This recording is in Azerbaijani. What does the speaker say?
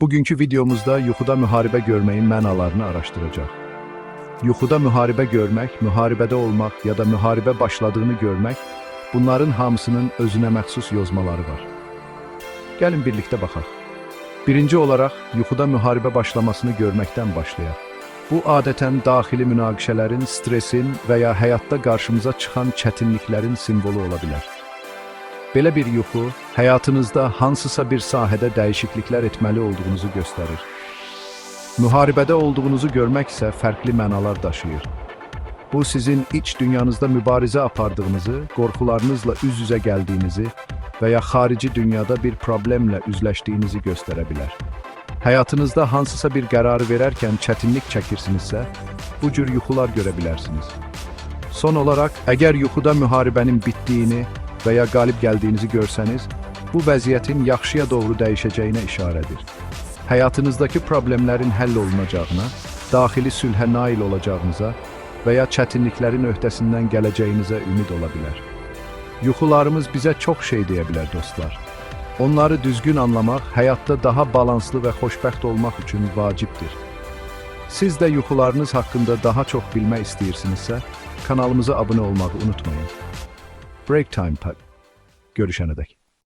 Bugünkü videomuzda yuxuda müharibə görməyin mənalarını araşdıracaq. Yuxuda müharibə görmək, müharibədə olmaq ya da müharibə başladığını görmək, bunların hamısının özünə məxsus yozmaları var. Gəlin birlikdə baxaq. Birinci olaraq, yuxuda müharibə başlamasını görməkdən başlayaq. Bu, adətən daxili münaqişələrin, stresin və ya həyatda qarşımıza çıxan çətinliklərin simvolu ola bilər. Belə bir yuxu, həyatınızda hansısa bir sahədə dəyişikliklər etməli olduğunuzu göstərir. Müharibədə olduğunuzu görmək isə fərqli mənalar daşıyır. Bu, sizin iç dünyanızda mübarizə apardığınızı, qorxularınızla üz-üzə gəldiyinizi və ya xarici dünyada bir problemlə üzləşdiyinizi göstərə bilər. Həyatınızda hansısa bir qərarı verərkən çətinlik çəkirsinizsə, bu cür yuxular görə bilərsiniz. Son olaraq, əgər yuxuda müharibənin bitdiyini və ya qalib gəldiyinizi görsəniz, bu vəziyyətin yaxşıya doğru dəyişəcəyinə işarədir. Həyatınızdakı problemlərin həll olunacağına, daxili sülhə nail olacağınıza və ya çətinliklərin öhdəsindən gələcəyinizə ümid ola bilər. Yuxularımız bizə çox şey deyə bilər, dostlar. Onları düzgün anlamaq, həyatda daha balanslı və xoşbəxt olmaq üçün vacibdir. Siz də yuxularınız haqqında daha çox bilmək istəyirsinizsə, kanalımıza abunə olmağı unutmayın. Break Time Pub. Görüşənədək.